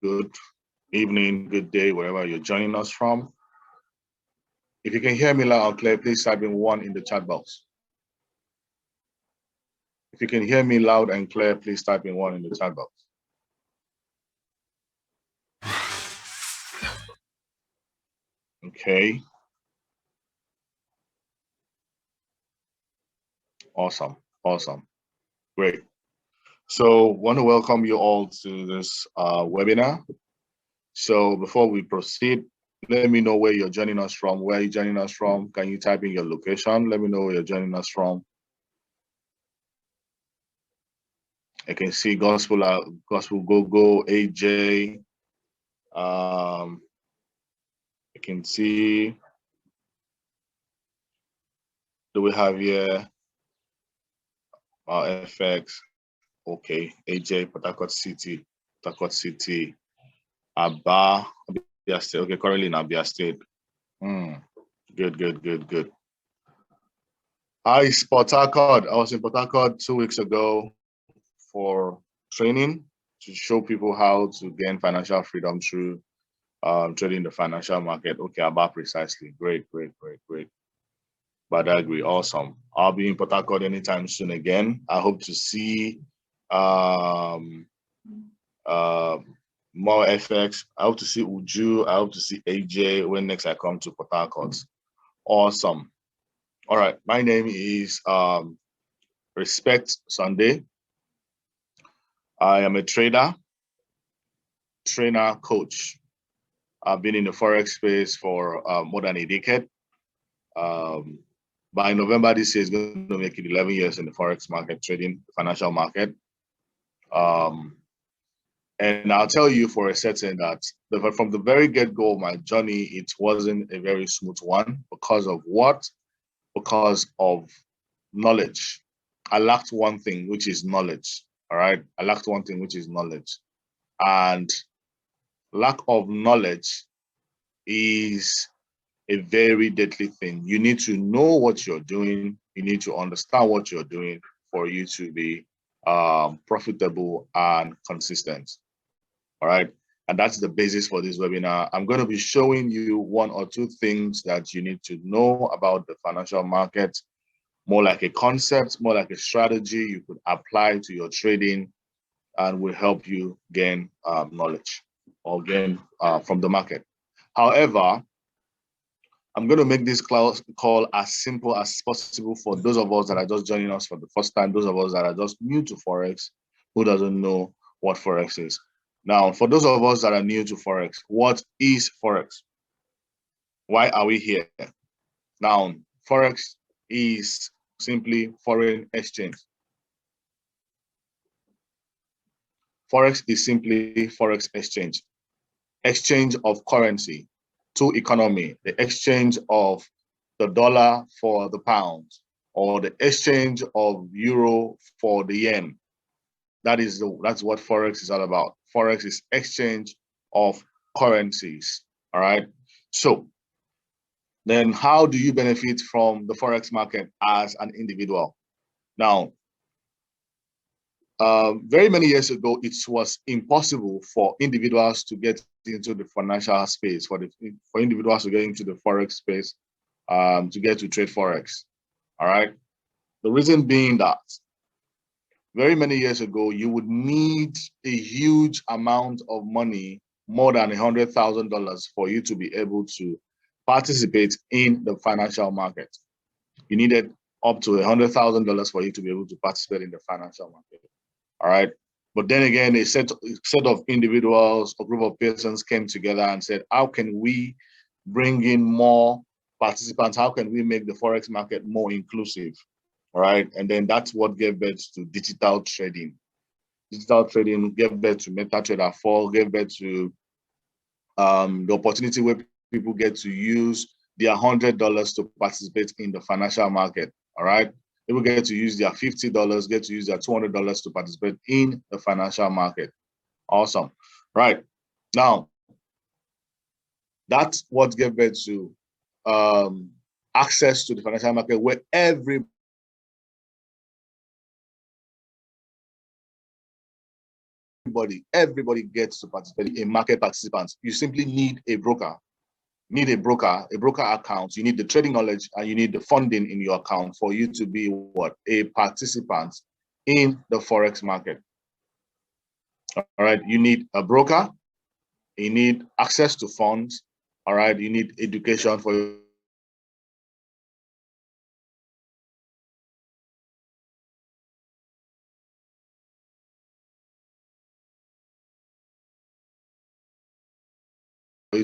good evening, good day, wherever you're joining us from. If you can hear me loud and clear, please type in 1 in the chat box. If you can hear me loud and clear, please type in 1 in the chat box. Okay. Awesome. Awesome. Great. So want to welcome you all to this webinar. So before we proceed, let me know where you're joining us from. Where are you joining us from? Can you type in your location? Let me know where you're joining us from. I can see Gospel Go, AJ. I can see, do we have here FX? Okay, AJ, Port Harcourt City, Abba, Abia State. Okay, currently in Abia State. Good. Hi, Port Harcourt. I was in Port Harcourt 2 weeks ago for training to show people how to gain financial freedom through trading the financial market. Okay, Abba precisely. Great. Badagry, awesome. I'll be in Port Harcourt anytime soon again. I hope to see more FX. I hope to see Uju. I hope to see AJ when next I come to Port Harcourt. Awesome. All right, my name is Respect Sunday. I am a trader, coach. I've been in the Forex space for more than a decade. By November this year, is going to make it 11 years in the Forex market, trading the financial market. And I'll tell you for a certain that from the very get-go of my journey, it wasn't a very smooth one. Because of what? Because of knowledge. I lacked one thing, which is knowledge. All right. I lacked one thing, which is knowledge. And lack of knowledge is a very deadly thing. You need to know what you're doing. You need to understand what you're doing for you to be profitable and consistent. All right. And that's the basis for this webinar. I'm going to be showing you 1 or 2 things that you need to know about the financial market, more like a concept, more like a strategy you could apply to your trading and will help you gain knowledge or gain from the market. However, I'm going to make this call as simple as possible for those of us that are just joining us for the first time, those of us that are just new to Forex, who doesn't know what Forex is. Now, for those of us that are new to Forex, what is Forex? Why are we here? Now, Forex is simply foreign exchange. Forex is simply forex exchange. Exchange of currency to economy, the exchange of the dollar for the pound, or the exchange of euro for the yen. That's what Forex is all about. Forex is exchange of currencies. All right. So then how do you benefit from the Forex market as an individual? Now, very many years ago, it was impossible for individuals to get into the financial space, for individuals to get into the Forex space, to get to trade Forex. All right. The reason being that very many years ago, you would need a huge amount of money, more than $100,000, for you to be able to participate in the financial market. You needed up to $100,000 for you to be able to participate in the financial market. All right. But then again, a set of individuals, a group of persons came together and said, how can we bring in more participants? How can we make the Forex market more inclusive? All right. And then that's what gave birth to digital trading. Digital trading gave birth to MetaTrader 4, gave birth to the opportunity where people get to use their $100 to participate in the financial market. All right. People get to use their $50, get to use their $200 to participate in the financial market. Awesome. Right. Now, that's what gave birth to access to the financial market, where everybody everybody gets to participate in market participants. You simply need a broker. A broker account. You need the trading knowledge and you need the funding in your account for you to be what? A participant in the Forex market. All right, you need a broker, you need access to funds, all right, you need education for you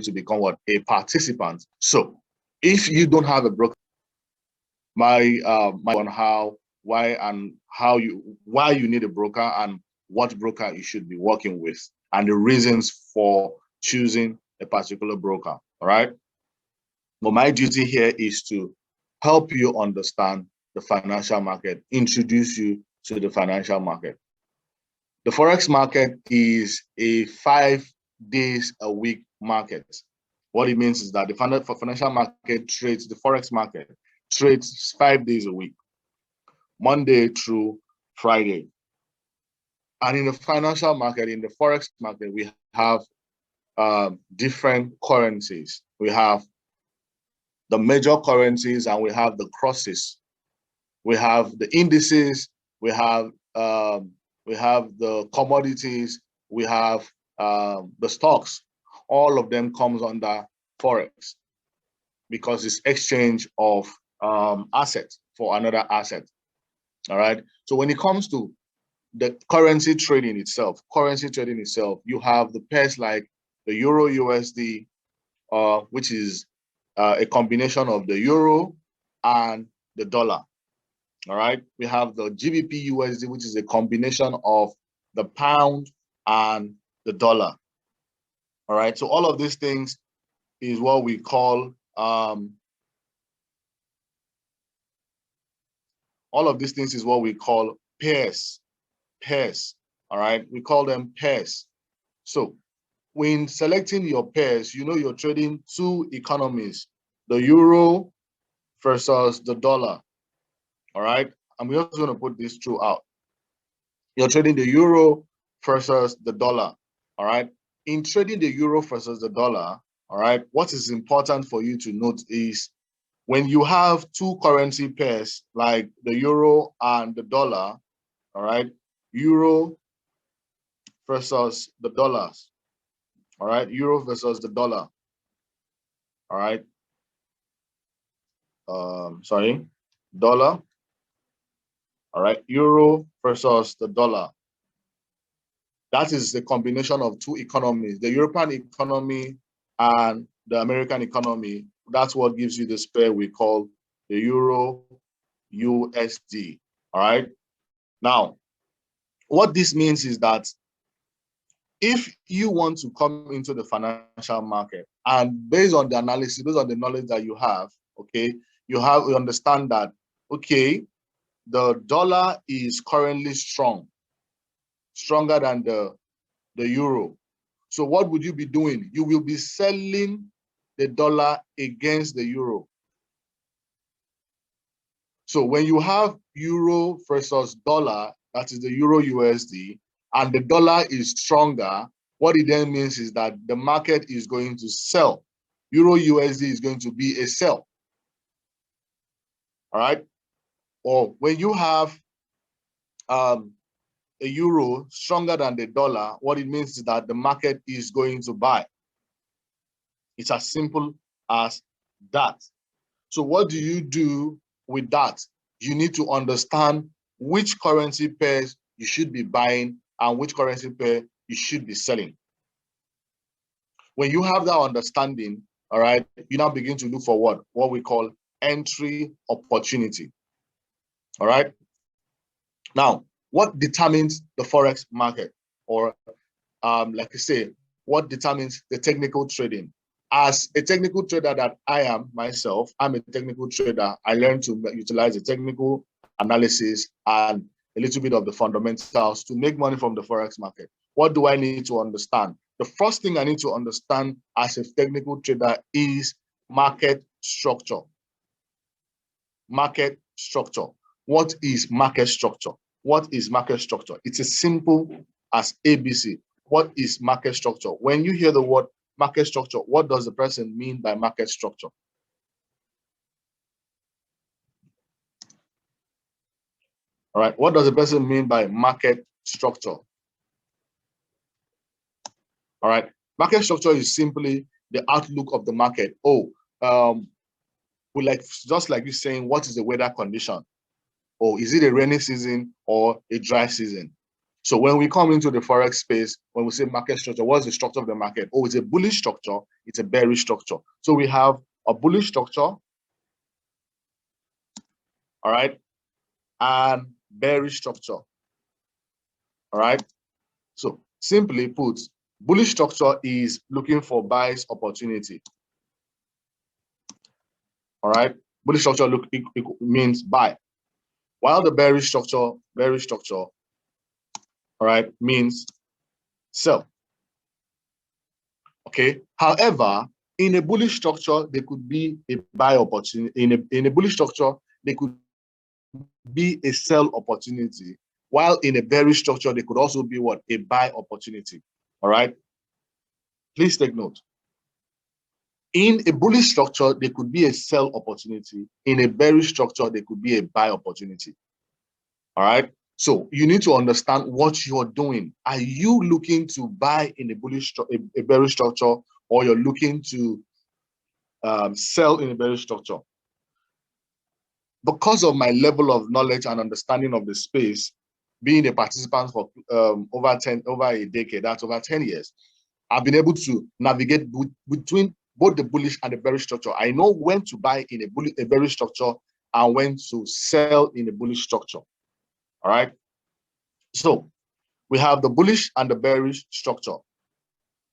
to become what? A participant. So if you don't have a broker, my on why you need a broker and what broker you should be working with and the reasons for choosing a particular broker. All right. But my duty here is to help you understand the financial market, introduce you to the financial market. The Forex market is a 5 days a week market. What it means is that the financial market trades, the Forex market trades 5 days a week, Monday through Friday. And in the financial market, in the Forex market, we have different currencies. We have the major currencies and we have the crosses. We have the indices, we have the commodities, we have the stocks. All of them comes under Forex because it's exchange of assets for another asset. All right. So when it comes to the currency trading itself, you have the pairs like the Euro USD, which is a combination of the euro and the dollar. All right. We have the GBP USD, which is a combination of the pound and the dollar. All right. So all of these things is what we call pairs. All right. We call them pairs. So when selecting your pairs, you know you're trading two economies, the euro versus the dollar. All right. And we're also going to put this throughout. You're trading the euro versus the dollar. All right. In trading the euro versus the dollar, all right, what is important for you to note is when you have two currency pairs like the euro and the dollar, all right, euro versus the dollars, all right, euro versus the dollar, all right, dollar, all right, euro versus the dollar. That is the combination of two economies, the European economy and the American economy. That's what gives you this pair we call the Euro USD. All right. Now, what this means is that if you want to come into the financial market and based on the analysis, based on the knowledge that you have, okay, you understand that, okay, the dollar is currently stronger than the euro. So what would you be doing? You will be selling the dollar against the euro. So when you have euro versus dollar, that is the euro USD, and the dollar is stronger, what it then means is that the market is going to sell. Euro USD is going to be a sell. All right. Or when you have a euro stronger than the dollar, what it means is that the market is going to buy. It's as simple as that. So what do you do with that? You need to understand which currency pairs you should be buying and which currency pair you should be selling. When you have that understanding, all right, you now begin to look for what we call entry opportunity. All right. Now, what determines the Forex market? Or like I say, what determines the technical trading? As a technical trader that I am myself, I'm a technical trader. I learned to utilize the technical analysis and a little bit of the fundamentals to make money from the Forex market. What do I need to understand? The first thing I need to understand as a technical trader is market structure. Market structure. What is market structure? What is market structure? It's a simple as ABC. What is market structure? When you hear the word market structure, what does the person mean by market structure? All right, what does the person mean by market structure? All right, market structure is simply the outlook of the market. Just like you saying, what is the weather condition? Or is it a rainy season or a dry season? So when we come into the Forex space, when we say market structure, what's the structure of the market? Oh, it's a bullish structure, it's a bearish structure. So we have a bullish structure, all right, and bearish structure, all right? So simply put, bullish structure is looking for buys opportunity, all right? Bullish structure it means buy, while the bearish structure, all right, means sell. Okay. However, in a bullish structure, there could be a buy opportunity. In a bullish structure, there could be a sell opportunity, while in a bearish structure, there could also be what? A buy opportunity. All right. Please take note. In a bullish structure, there could be a sell opportunity. In a bearish structure, there could be a buy opportunity. All right. So you need to understand what you're doing. Are you looking to buy in a bearish structure, or you're looking to sell in a bearish structure? Because of my level of knowledge and understanding of the space, being a participant for over a decade, that's over 10 years, I've been able to navigate between both the bullish and the bearish structure. I know when to buy in a bearish structure and when to sell in a bullish structure. All right. So we have the bullish and the bearish structure.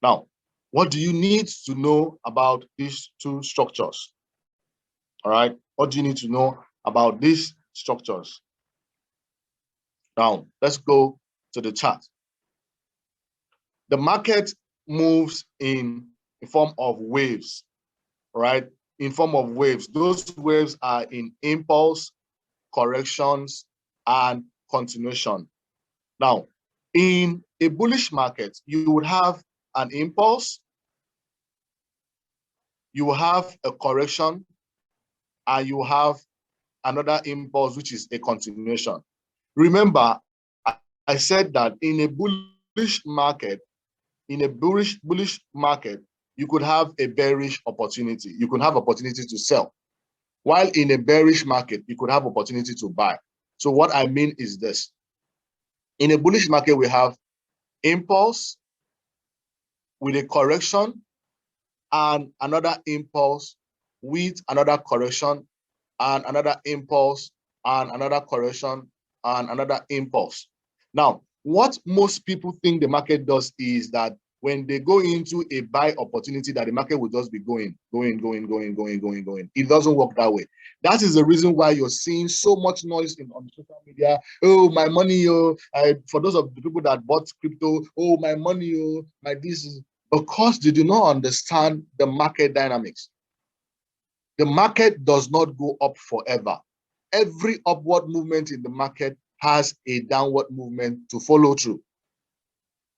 Now, what do you need to know about these two structures? All right. What do you need to know about these structures? Now, let's go to the chart. The market moves in a form of waves, right? In form of waves. Those waves are in impulse, corrections, and continuation. Now, in a bullish market, you would have an impulse, you will have a correction, and you have another impulse, which is a continuation. Remember, I said that in a bullish market, you could have a bearish opportunity. You could have opportunity to sell. While in a bearish market, you could have opportunity to buy. So what I mean is this. In a bullish market, we have impulse with a correction and another impulse with another correction and another impulse and another correction and another impulse. Now, what most people think the market does is that when they go into a buy opportunity, that the market will just be going. It doesn't work that way. That is the reason why you're seeing so much noise on social media. Oh, my money, for those of the people that bought crypto, oh, my money, my this is because they do not understand the market dynamics. The market does not go up forever. Every upward movement in the market has a downward movement to follow through.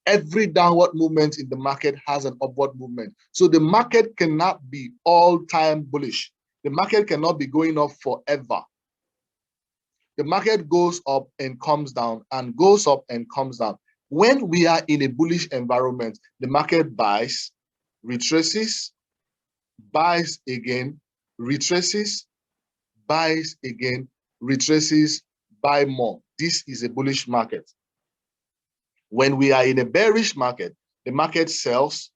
Every downward movement in the market has an upward movement. So the market cannot be all-time bullish. The market cannot be going up forever. The market goes up and comes down and goes up and comes down. When we are in a bullish environment, the market buys, retraces, buys again, retraces, buys again, retraces, buy more. This is a bullish market. When we are in a bearish market, the market sells,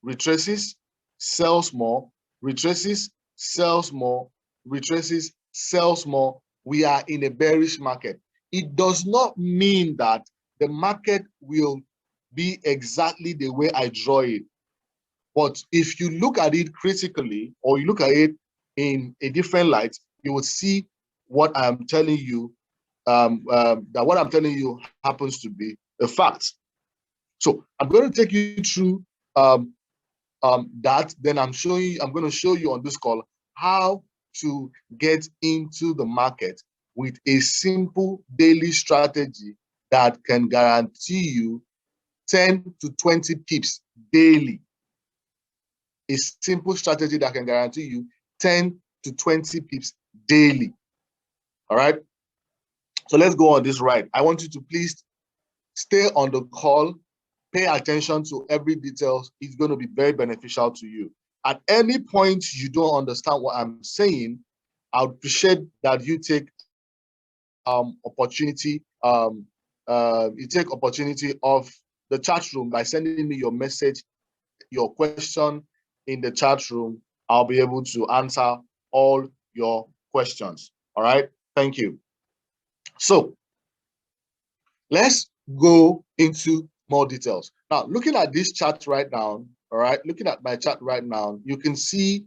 retraces, sells more, retraces, sells more, retraces, sells more. We are in a bearish market. It does not mean that the market will be exactly the way I draw it. But if you look at it critically, or you look at it in a different light, you will see what I'm telling you, that what I'm telling you happens to be a fact. So I'm going to take you through that. Then I'm going to show you on this call how to get into the market with a simple daily strategy that can guarantee you 10 to 20 pips daily. A simple strategy that can guarantee you 10 to 20 pips daily. All right. So let's go on this ride. I want you to please stay on the call, pay attention to every detail. It's going to be very beneficial to you. At any point you don't understand what I'm saying, I would appreciate that you take opportunity of the chat room by sending me your message, your question in the chat room. I'll be able to answer all your questions. All right. Thank you. So let's go into more details. Now, looking at this chart right now, all right, looking at my chart right now, you can see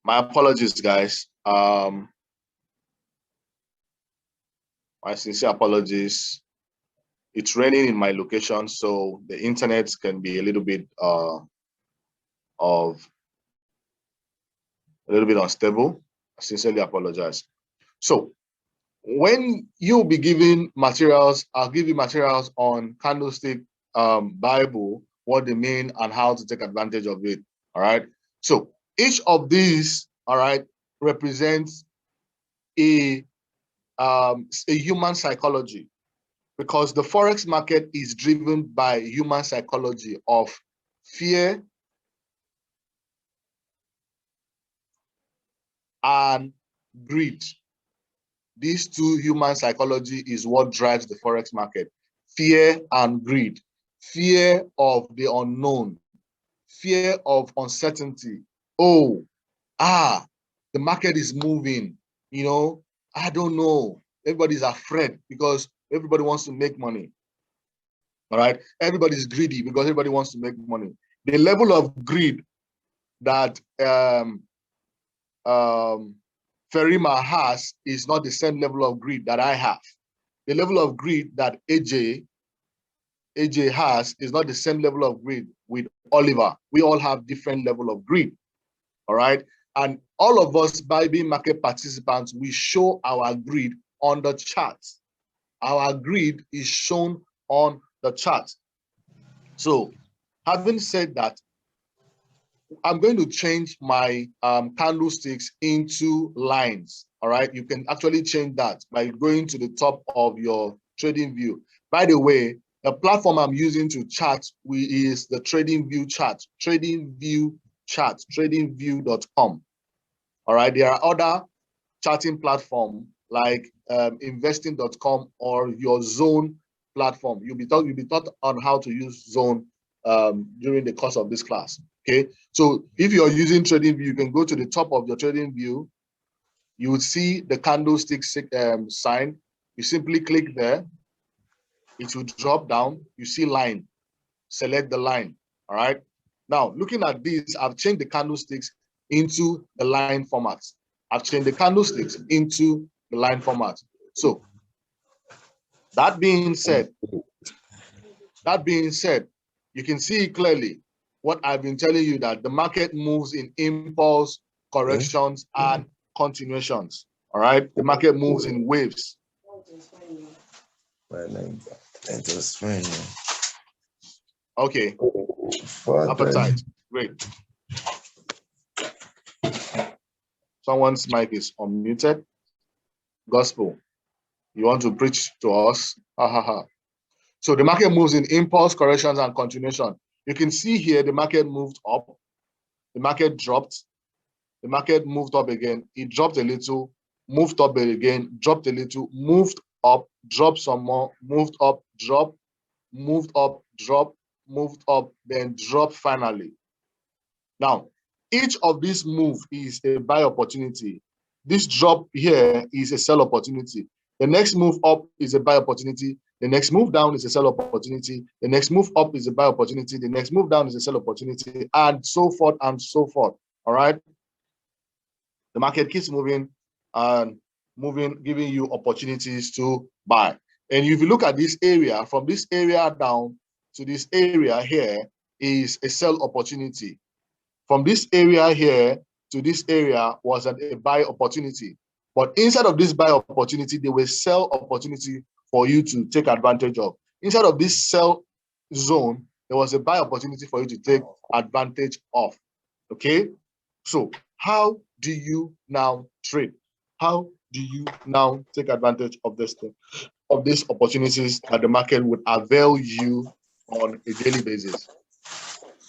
my apologies, guys. My sincere apologies. It's raining in my location, so the internet can be a little bit unstable. I sincerely apologize. So when you'll be giving materials, I'll give you materials on candlestick Bible, what they mean and how to take advantage of it. All right. So each of these, all right, represents a human psychology, because the forex market is driven by human psychology of fear and greed. These two human psychology is what drives the forex market. Fear and greed. Fear of the unknown. Fear of uncertainty. Oh, the market is moving. You know, I don't know. Everybody's afraid because everybody wants to make money. All right. Everybody's greedy because everybody wants to make money. The level of greed that Ferima has is not the same level of greed that I have. The level of greed that AJ has is not the same level of greed with Oliver. We all have different level of greed. All right. And all of us, by being market participants, we show our greed on the chart. Our greed is shown on the chart. So having said that, I'm going to change my candlesticks into lines. All right. You can actually change that by going to the top of your trading view. By the way, the platform I'm using to chart is the Trading View chart, Trading View chart, tradingview.com. All right. There are other charting platforms like investing.com or your Zone platform. You'll be taught on how to use Zone during the course of this class. Okay, so if you're using TradingView, you can go to the top of your TradingView. You will see the candlestick sign. You simply click there. It will drop down. You see line. Select the line. All right. Now, looking at this, I've changed the candlesticks into the line format. I've changed the candlesticks into the line format. So that being said, you can see clearly what I've been telling you, that the market moves in impulse, corrections, and continuations. All right. The market moves in waves. Okay. Appetite. Great. Someone's mic is unmuted. Gospel. You want to preach to us? Ha ha ha. So the market moves in impulse, corrections, and continuation. You can see here the market moved up, the market dropped, the market moved up again, it dropped a little, moved up again, dropped a little, moved up, dropped some more, moved up, dropped, moved up, drop, moved up, then drop finally. Now, each of these move is a buy opportunity. This drop here is a sell opportunity. The next move up is a buy opportunity. The next move down is a sell opportunity. The next move up is a buy opportunity. The next move down is a sell opportunity, and so forth and so forth. All right. The market keeps moving and moving, giving you opportunities to buy. And if you look at this area, from this area down to this area here is a sell opportunity. From this area here to this area was a buy opportunity. But inside of this buy opportunity, there was sell opportunity for you to take advantage of. Inside of this sell zone, there was a buy opportunity for you to take advantage of. Okay? So how do you now trade? How do you now take advantage of this thing, of these opportunities that the market would avail you on a daily basis?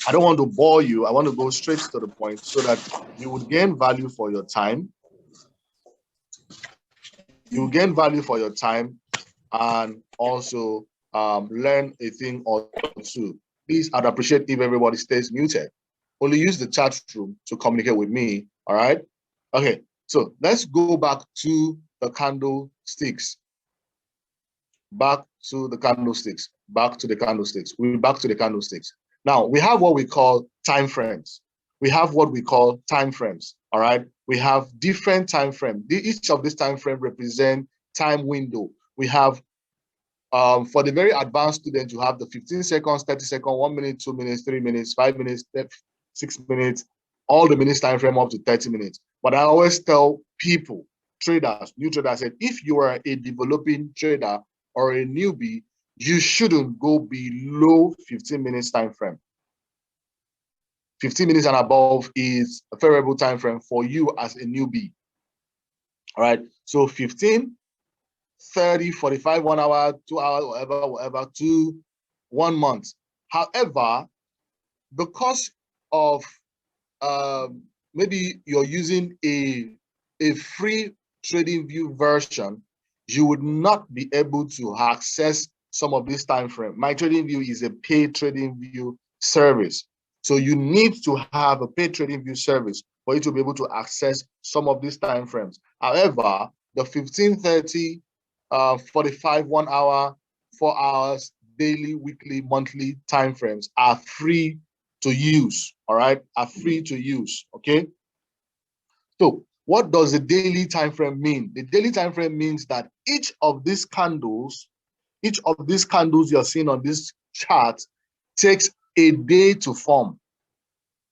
I don't want to bore you. I want to go straight to the point so that you would gain value for your time. You gain value for your time and also learn a thing or two. Please, I'd appreciate if everybody stays muted. Only use the chat room to communicate with me, all right? Okay, so let's go back to the candlesticks. Back to the candlesticks. Back to the candlesticks. We're back to the candlesticks. Now, we have what we call time frames. We have what we call time frames, all right? We have different time frames. Each of these time frames represent time window. We have, for the very advanced students, you have the 15 seconds, 30 seconds, 1 minute, 2 minutes, 3 minutes, 5 minutes, 6 minutes, all the minutes time frame up to 30 minutes. But I always tell people, traders, new traders, I said, if you are a developing trader or a newbie, you shouldn't go below 15 minutes time frame. 15 minutes and above is a favorable time frame for you as a newbie. All right. So 15, 30, 45, 1 hour, 2 hours, whatever, to 1 month. However, because of maybe you're using a free trading view version, you would not be able to access some of this time frame. My trading view is a paid trading view service. So you need to have a paid trading view service for you to be able to access some of these time frames. However, the 15, 30, 45, 1 hour, 4 hours, daily, weekly, monthly time frames are free to use, all right, are free to use, okay? So what does the daily time frame mean? The daily time frame means that each of these candles you're seeing on this chart takes a day to form.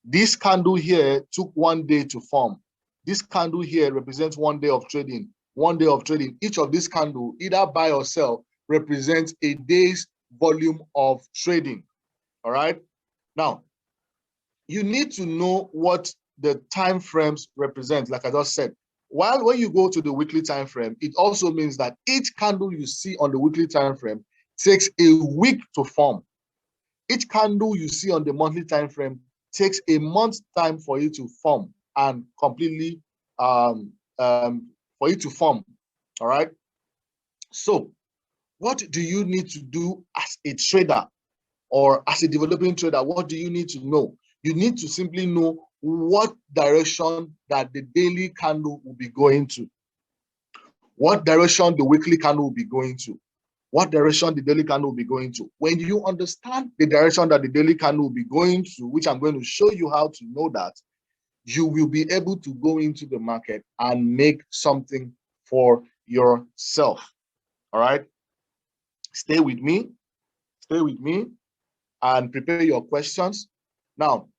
This candle here took 1 day to form. This candle here represents 1 day of trading. 1 day of trading. Each of these candles, either buy or sell, represents a day's volume of trading. All right. Now, you need to know what the time frames represent. Like I just said, while when you go to the weekly time frame, it also means that each candle you see on the weekly time frame takes a week to form. Each candle you see on the monthly time frame takes a month's time for you to form and completely for you to form. All right. So what do you need to do as a trader or as a developing trader? What do you need to know? You need to simply know what direction that the daily candle will be going to, what direction the weekly candle will be going to, what direction the daily candle will be going to. When you understand the direction that the daily candle will be going to, which I'm going to show you how to know that, you will be able to go into the market and make something for yourself. All right. Stay with me and prepare your questions. Now,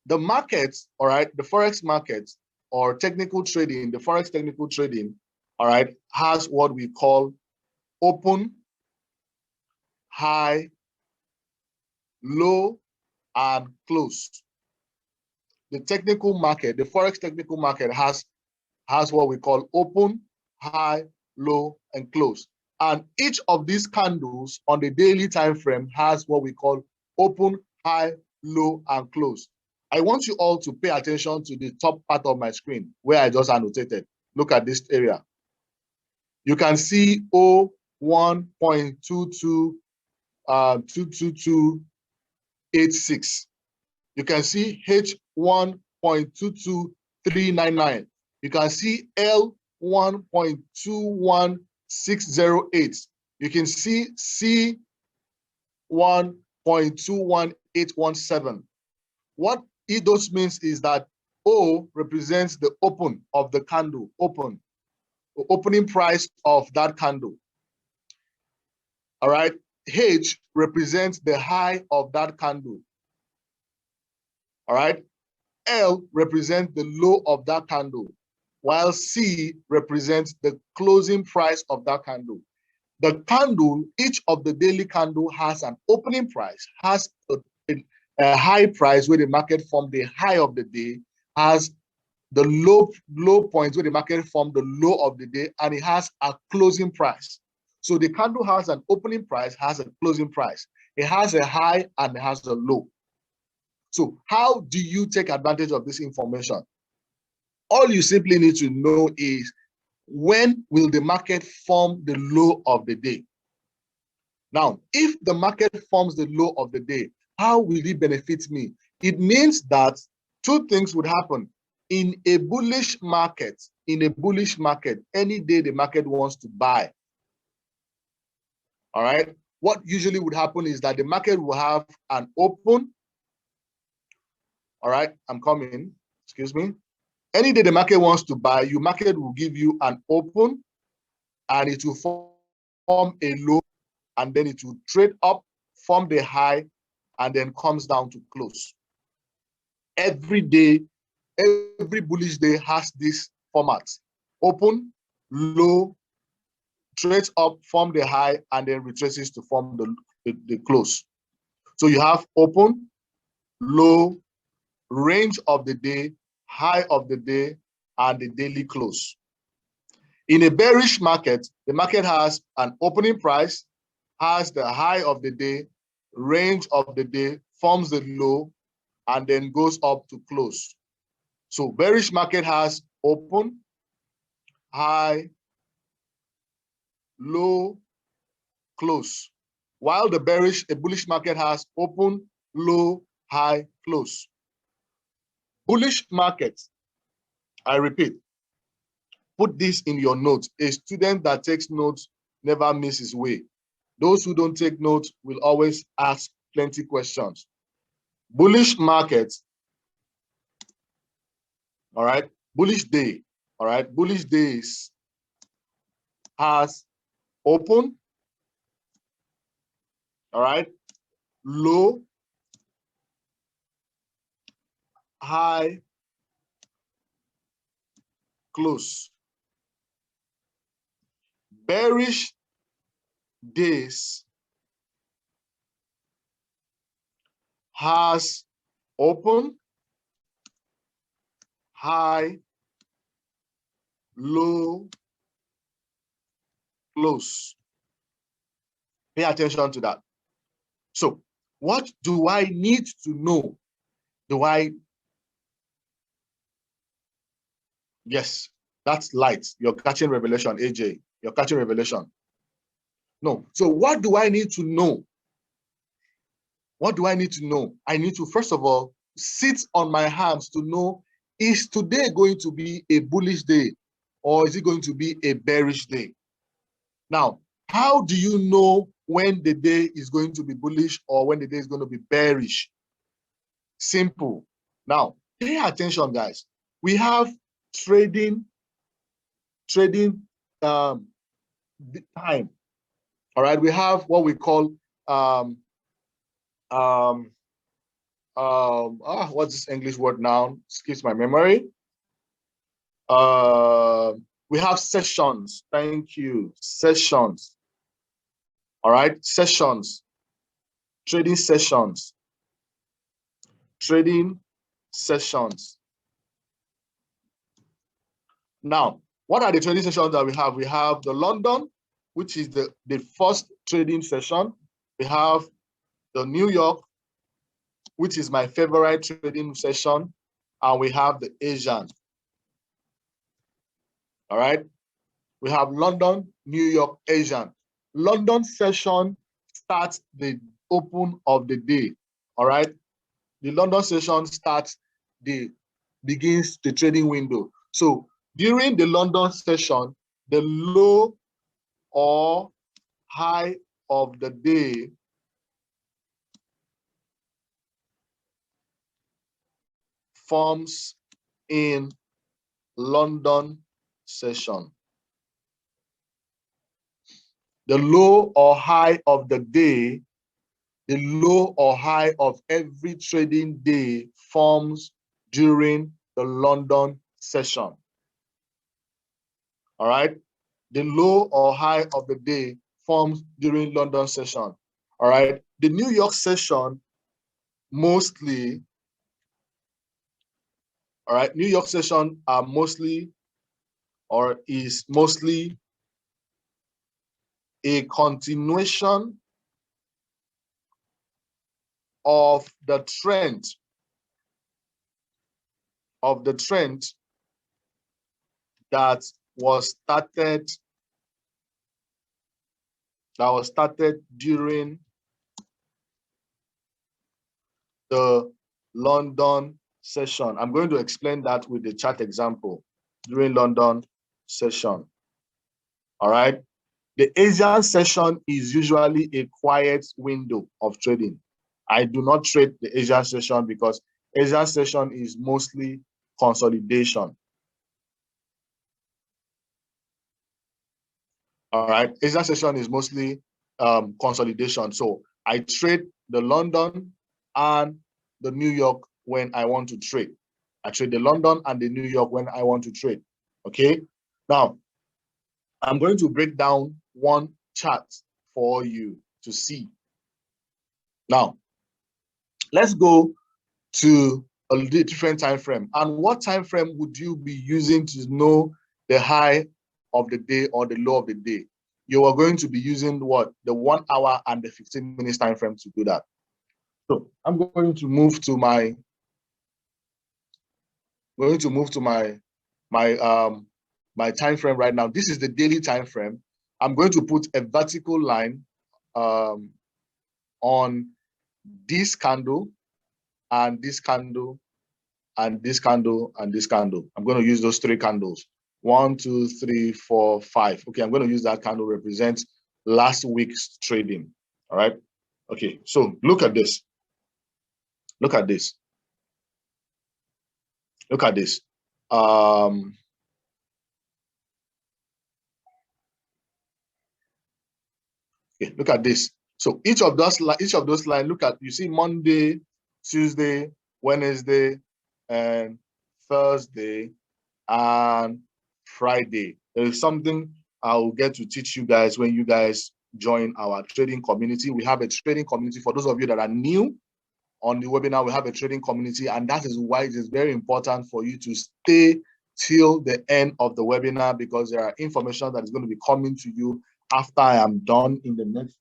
the markets, all right, the Forex markets or technical trading, the Forex technical trading, all right, has what we call open, high, low, and close. The technical market, the Forex technical market has what we call open, high, low, and close. And each of these candles on the daily time frame has what we call open, high, low, and close. I want you all to pay attention to the top part of my screen where I just annotated. Look at this area. You can see 01.22 22286. You can see H1.22399. You can see L1.21608. You can see C1.21817. What those means is that O represents the open of the candle, opening price of that candle. All right. H represents the high of that candle. All right. L represents the low of that candle, while C represents the closing price of that candle. The candle, each of the daily candle has an opening price, has a high price where the market formed the high of the day, has the low points where the market formed the low of the day, and it has a closing price. So the candle has an opening price, has a closing price. It has a high and it has a low. So how do you take advantage of this information? All you simply need to know is, when will the market form the low of the day? Now, if the market forms the low of the day, how will it benefit me? It means that two things would happen. In a bullish market, any day the market wants to buy, all right, what usually would happen is that the market will have an open. All right, I'm coming, excuse me. Any day the market wants to buy, your market will give you an open, and it will form a low, and then it will trade up, form the high, and then comes down to close. Every day, every bullish day has this format: open, low, trades up, form the high, and then retraces to form the close. So you have open, low, range of the day, high of the day, and the daily close. In a bearish market, the market has an opening price, has the high of the day, range of the day, forms the low, and then goes up to close. So bearish market has open, high, low, close. While a bullish market has open, low, high, close. Bullish market, I repeat, put this in your notes. A student that takes notes never misses way. Those who don't take notes will always ask plenty questions. Bullish market, all right, bullish day, all right, bullish days has open, all right, low, high, close. Bearish days has open, high, low, close. Pay attention to that. So what do I need to know? Yes, that's light. You're catching revelation, AJ. You're catching revelation. No. So what do I need to know? What do I need to know? I need to, first of all, sit on my hands to know, is today going to be a bullish day or is it going to be a bearish day? Now, how do you know when the day is going to be bullish or when the day is going to be bearish? Simple. Now, pay attention, guys. We have trading time. All right, we have what we call what's this English word now? Skips my memory. We have sessions. Thank you. Sessions. All right, sessions. Trading sessions. Trading sessions. Now, what are the trading sessions that we have? We have the London, which is the first trading session. We have the New York, which is my favorite trading session. And we have the Asian. All right. We have London, New York, Asian. London session starts the open of the day. All right. The London session begins the trading window. So during the London session, the low or high of the day forms in London session. The low or high of the day, the low or high of every trading day forms during the London session. All right. The low or high of the day forms during London session. All right. The New York session mostly, all right, New York session are mostly or is mostly a continuation of the trend that was started during the London session. I'm going to explain that with the chart example during London session. All right. The Asian session is usually a quiet window of trading. I do not trade the Asian session because Asian session is mostly consolidation. All right. Asian session is mostly consolidation. So I trade the London and the New York when I want to trade. I trade the London and the New York when I want to trade. Okay. Now, I'm going to break down one chart for you to see. Now, let's go to a different time frame. And what time frame would you be using to know the high of the day or the low of the day? You are going to be using what? The 1 hour and the 15 minutes time frame to do that. So I'm going to move to my my time frame right now. This is the daily time frame. I'm going to put a vertical line on this candle and this candle and this candle and this candle. I'm going to use those three candles. 1, 2, 3, 4, 5. Okay, I'm going to use that candle represent last week's trading. All right. Okay, so look at this. Look at this. Look at this. Okay, look at this. So each of those lines, look at, you see Monday, Tuesday, Wednesday, and Thursday, and Friday. There is something I will get to teach you guys when you guys join our trading community. We have a trading community. For those of you that are new on the webinar, we have a trading community, and that is why it is very important for you to stay till the end of the webinar, because there are information that is going to be coming to you after I am done in the next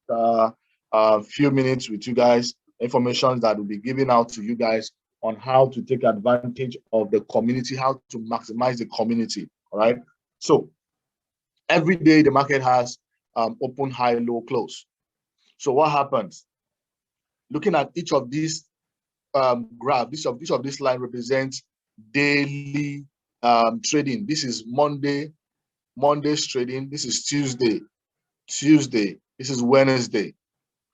few minutes with you guys. Information that will be given out to you guys on how to take advantage of the community, how to maximize the community. All right. So every day the market has open, high, low, close. So what happens? Looking at each of these graph, each of this line represents daily trading. This is Monday's trading. This is Tuesday. This is Wednesday.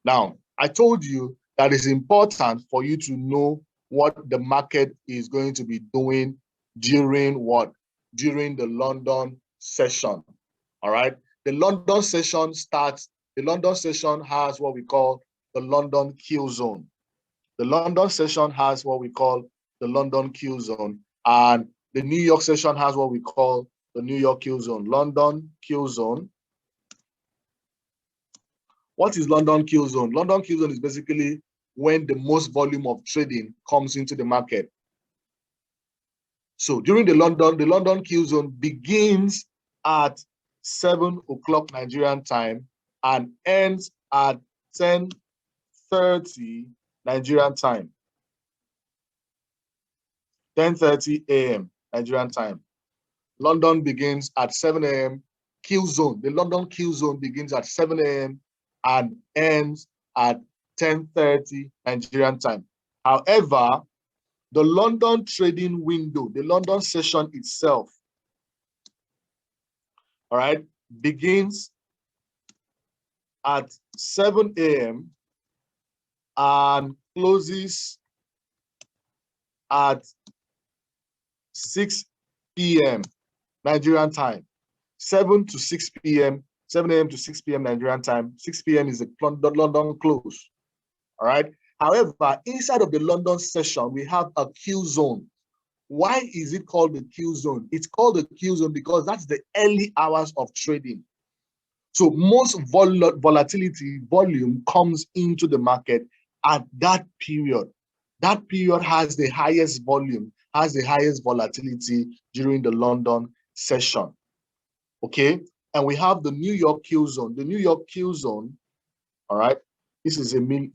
Now, I told you that it's important for you to know what the market is going to be doing during what? During the London session. All right. The London session has what we call the London kill zone. The London session has what we call the London kill zone, and the New York session has what we call the New York kill zone. London kill zone. What is London kill zone? London kill zone is basically when the most volume of trading comes into the market. So during the London kill zone begins at 7 o'clock Nigerian time and ends at 10:30 Nigerian time. 10:30 a.m. Nigerian time. London begins at 7 a.m. Kill zone. The London kill zone begins at 7 a.m. and ends at 10:30 Nigerian time. However, the London trading window, the London session itself, all right, begins at 7 a.m. and closes at 6 p.m. Nigerian time. 7 to 6 p.m., 7 a.m. to 6 p.m. Nigerian time. 6 p.m. is the London close. All right. However, inside of the London session, we have a Q zone. Why is it called the Q zone? It's called the Q zone because that's the early hours of trading. So most volatility volume comes into the market at that period. That period has the highest volume, has the highest volatility during the London session. Okay, and we have the New York Q zone. The New York Q zone, all right. This is an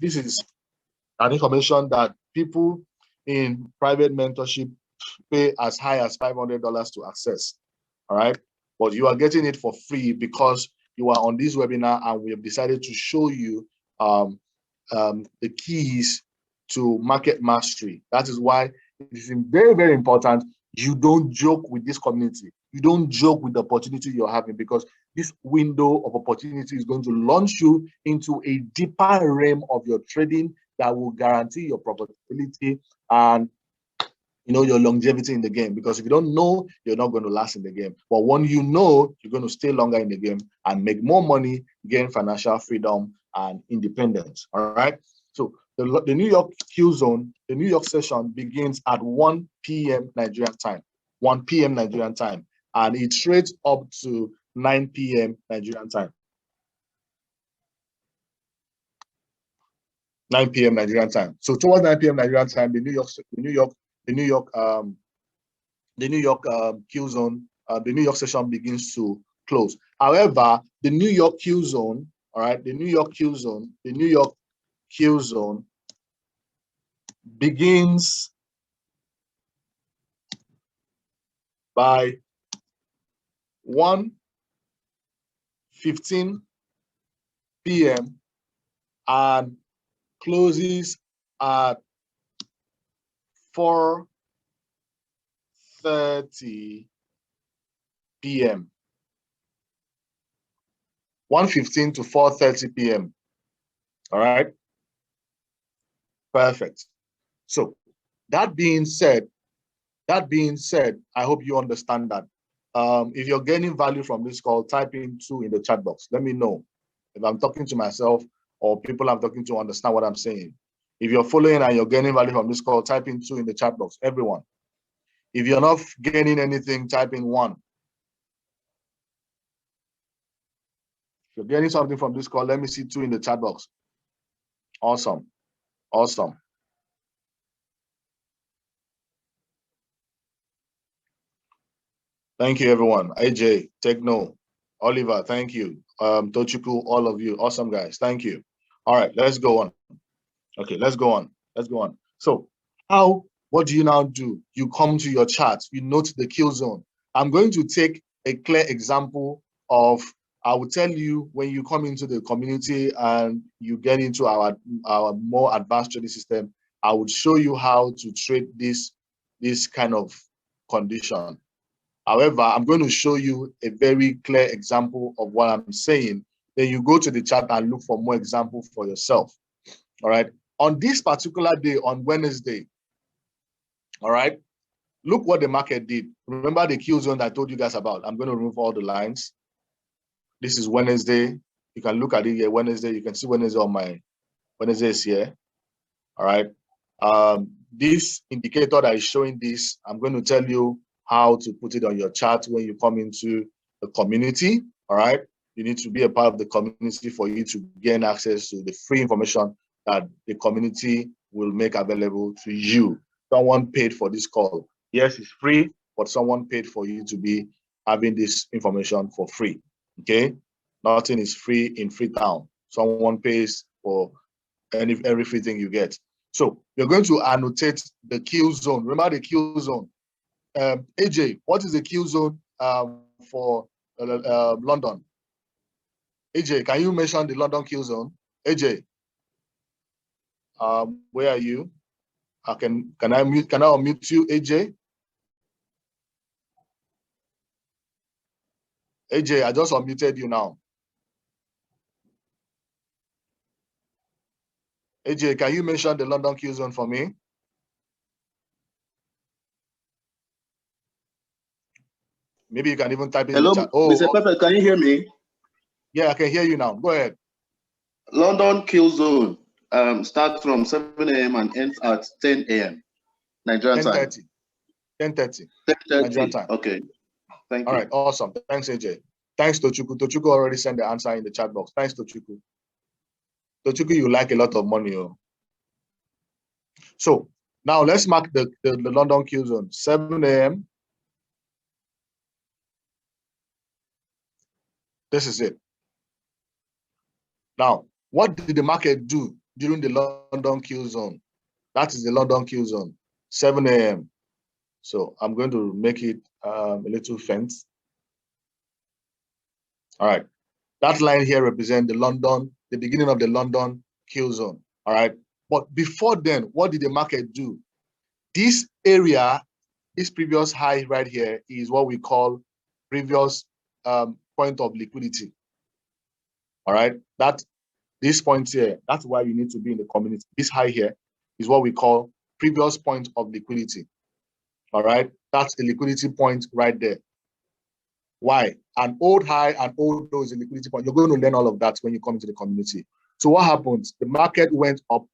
information that people in private mentorship pay as high as $500 to access. All right, but you are getting it for free because you are on this webinar, and we have decided to show you the keys to market mastery. That is why it is very, very important you don't joke with this community. You don't joke with the opportunity you're having, because this window of opportunity is going to launch you into a deeper realm of your trading that will guarantee your profitability and your longevity in the game. Because if you don't know, you're not going to last in the game. But when you know, you're going to stay longer in the game and make more money, gain financial freedom and independence. All right. So the New York Q zone, the New York session begins at 1 p.m. Nigerian time. 1 p.m. Nigerian time. And it trades up to 9 p.m. Nigerian time. 9 p.m. Nigerian time. So towards 9 p.m. Nigerian time, the New York Q zone, the New York session begins to close. However, the New York Q zone, all right, the New York Q zone begins by 1:15 p.m. and closes at 4:30 p.m. 1:15 to 4:30 p.m. All right. Perfect. So that being said, I hope you understand that. If you're gaining value from this call, type in 2 in the chat box. Let me know if I'm talking to myself or people I'm talking to understand what I'm saying. If you're following and you're gaining value from this call, type in 2 in the chat box. Everyone. If you're not gaining anything, type in 1. If you're getting something from this call, let me see 2 in the chat box. Awesome. Awesome. Thank you, everyone. AJ, Techno, Oliver, thank you. Tochukwu, all of you. Awesome, guys. Thank you. All right, let's go on. Okay, let's go on. So what do you now do? You come to your chart, you note the kill zone. I'm going to take a clear example of, I will tell you when you come into the community and you get into our more advanced trading system, I would show you how to trade this kind of condition. However, I'm going to show you a very clear example of what I'm saying. Then you go to the chart and look for more examples for yourself. All right. On this particular day, on Wednesday, all right, look what the market did. Remember the Q zone that I told you guys about. I'm going to remove all the lines. This is Wednesday. You can look at it here, Wednesday. You can see Wednesday on my Wednesday is here. All right. This indicator that is showing this, I'm going to tell you how to put it on your chart when you come into the community. All right. You need to be a part of the community for you to gain access to the free information that the community will make available to you. Someone paid for this call. Yes, it's free, but someone paid for you to be having this information for free. Okay. Nothing is free in Freetown. Someone pays for everything you get. So you're going to annotate the kill zone. Remember the kill zone. AJ, what is the kill zone for London? AJ, can you mention the London kill zone? AJ. Where are you? Can I unmute you, AJ? AJ, I just unmuted you now. AJ, can you mention the London Q zone for me? Maybe you can even type it in the chat. Oh, Mr. Perfect, can you hear me? Yeah, I can hear you now. Go ahead. London Q zone starts from 7 a.m. and ends at 10 a.m. Nigerian time. 10:30. 10:30. Nigerian time. Okay. Thank you. All right, awesome. Thanks, AJ. Thanks, Tochukwu. Tochukwu already sent the answer in the chat box. Thanks, Tochukwu. Tochukwu, you like a lot of money. Oh. So now let's mark the London Q zone. 7 a.m. This is it. Now, what did the market do during the London Q zone? That is the London Q zone, 7 a.m. So I'm going to make it a little faint. All right. That line here represents the beginning of the London Q zone. All right. But before then, what did the market do? This area, this previous high right here is what we call previous point of liquidity. All right. This point here, that's why you need to be in the community. This high here is what we call previous point of liquidity. All right. That's the liquidity point right there. Why? An old high, an old low is a liquidity point. You're going to learn all of that when you come into the community. So what happens? The market went up,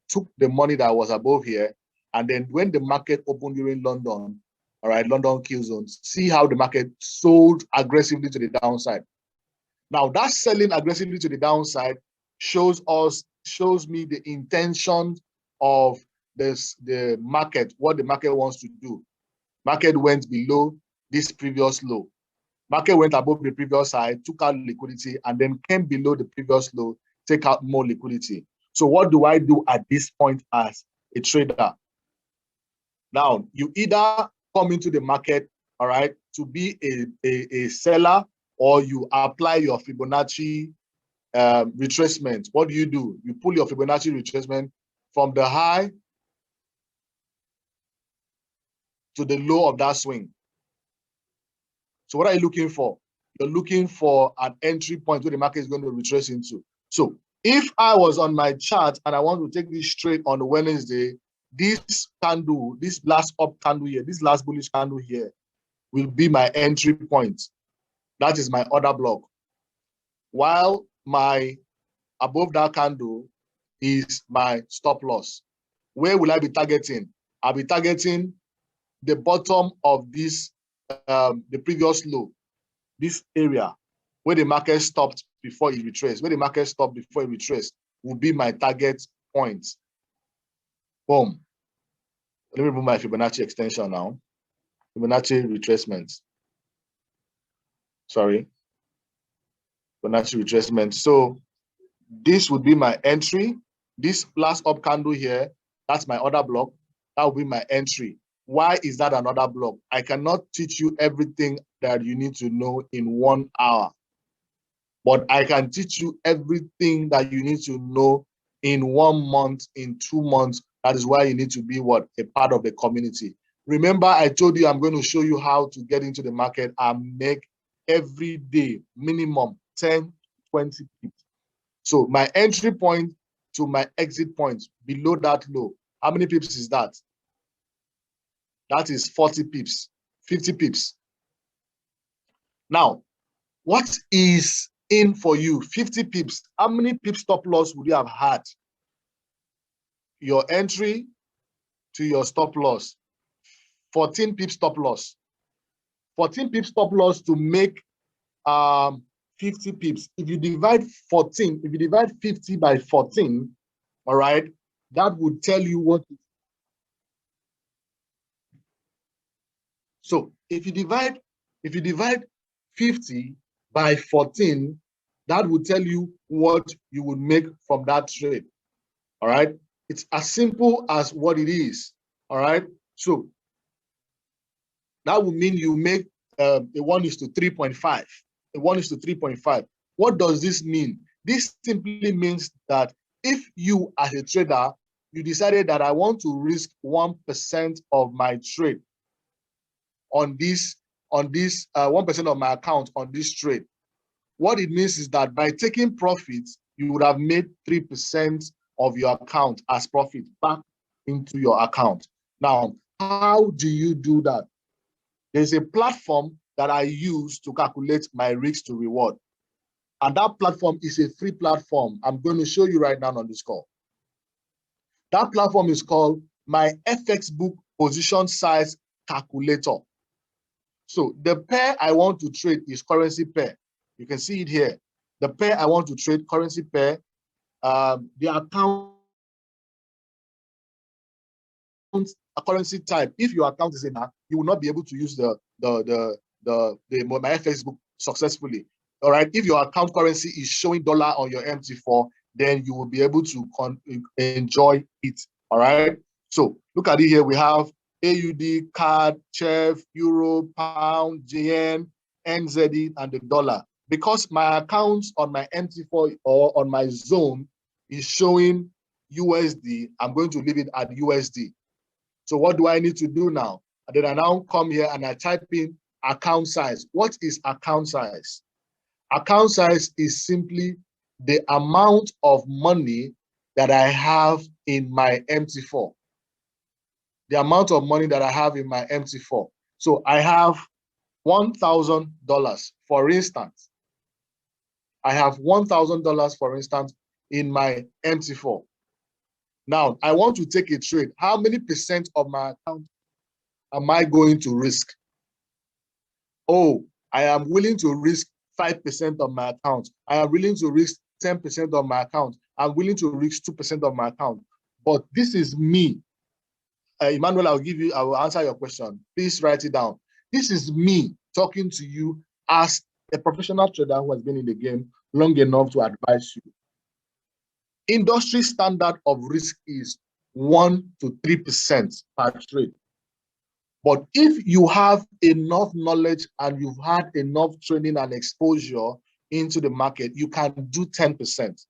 took the money that was above here, and then when the market opened during London, all right, London Q zones, see how the market sold aggressively to the downside. Now that selling aggressively to the downside shows me the intention of the market, what the market wants to do. Market went below this previous low. Market went above the previous high, took out liquidity, and then came below the previous low, take out more liquidity. So what do I do at this point as a trader? Now, you either come into the market, all right, to be a seller, or you apply your Fibonacci retracement. What do? You pull your Fibonacci retracement from the high to the low of that swing. So what are you looking for? You're looking for an entry point where the market is going to retrace into. So if I was on my chart and I want to take this straight on Wednesday, this candle, this last up candle here, this last bullish candle here will be my entry point. That is my order block. While my above that candle is my stop loss. Where will I be targeting? I'll be targeting the bottom of this, the previous low, this area where the market stopped before it retraced. Where the market stopped before it retraced will be my target point. Boom. Let me remove my Fibonacci extension now. Fibonacci retracement. Sorry. Fibonacci retracement. So this would be my entry. This last up candle here, that's my order block. That will be my entry. Why is that another block? I cannot teach you everything that you need to know in 1 hour, but I can teach you everything that you need to know in 1 month, in 2 months. That is why you need to be what? A part of the community. Remember, I told you I'm going to show you how to get into the market and make every day minimum 10, 20 pips. So my entry point to my exit point below that low, how many pips is that? That is 40 pips, 50 pips. Now, what is in for you? 50 pips. How many pips stop loss would you have had? Your entry to your stop loss, 14 pips stop loss. 14 pips stop loss to make 50 pips. If you divide 50 by 14, all right, that would tell you what. So if you divide 50 by 14, that would tell you what you would make from that trade. All right. It's as simple as what it is. All right. So that would mean you make a 1:3.5. A 1:3.5. What does this mean? This simply means that if you as a trader you decided that I want to risk 1% of my trade on this 1% of my account on this trade. What it means is that by taking profits, you would have made 3% of your account as profit back into your account. Now, how do you do that? There's a platform that I use to calculate my risk to reward. And that platform is a free platform. I'm going to show you right now on this call. That platform is called my FX Book Position Size Calculator. So the pair I want to trade is currency pair. You can see it here. The pair I want to trade, currency pair, the account, a currency type. If your account is in that, you will not be able to use my FX Book successfully. All right. If your account currency is showing dollar on your MT4, then you will be able to enjoy it. All right. So look at it here. We have AUD, CAD, CHF, Euro, Pound, JN, NZD, and the dollar. Because my account on my MT4 or on my zone is showing USD, I'm going to leave it at USD. So what do I need to do now? And then I now come here and I type in account size. What is account size? Account size is simply the amount of money that I have in my MT4. The amount of money that I have in my MT4. So I have $1,000, for instance. I have $1,000, for instance, in my MT4. Now, I want to take a trade. How many percent of my account am I going to risk? Oh, I am willing to risk 5% of my account. I am willing to risk 10% of my account. I'm willing to risk 2% of my account. But this is me. Emmanuel, I will answer your question. Please write it down. This is me talking to you as a professional trader who has been in the game long enough to advise you. Industry standard of risk is 1 to 3% per trade. But if you have enough knowledge and you've had enough training and exposure into the market, you can do 10%.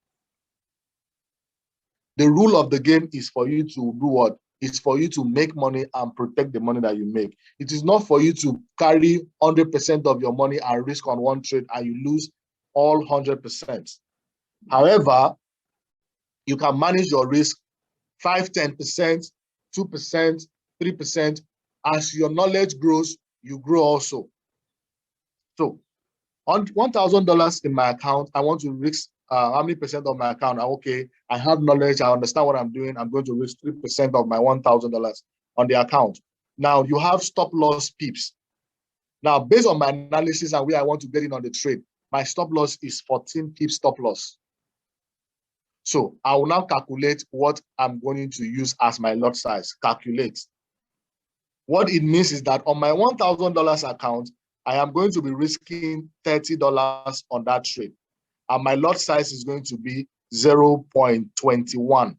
The rule of the game is for you to do what? It's for you to make money and protect the money that you make. It is not for you to carry 100% of your money and risk on one trade and you lose all 100%. However, you can manage your risk 5, 10%, 2%, 3%. As your knowledge grows, you grow also. So on $1,000 in my account, I want to risk how many percent of my account? Okay, I have knowledge, I understand what I'm doing. I'm going to risk 3% of my $1,000 on the account. Now you have stop loss pips. Now, based on my analysis and where I want to get in on the trade, my stop loss is 14 pips stop loss. So I will now calculate what I'm going to use as my lot size. Calculate. What it means is that on my $1,000 account, I am going to be risking $30 on that trade. And my lot size is going to be 0.21.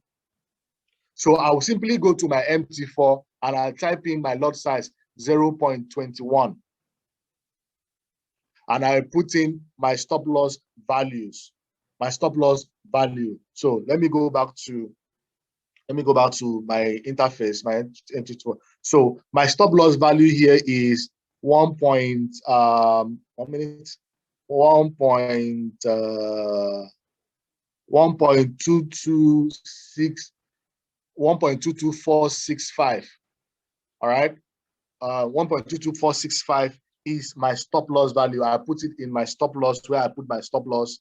So I will simply go to my MT4 and I'll type in my lot size 0.21. And I put in my stop loss values, my stop loss value. So let me go back to my interface, my MT4. So my stop loss value here is 1.22465. All right, 1.22465 is my stop loss value. I put it in my stop loss where I put my stop loss,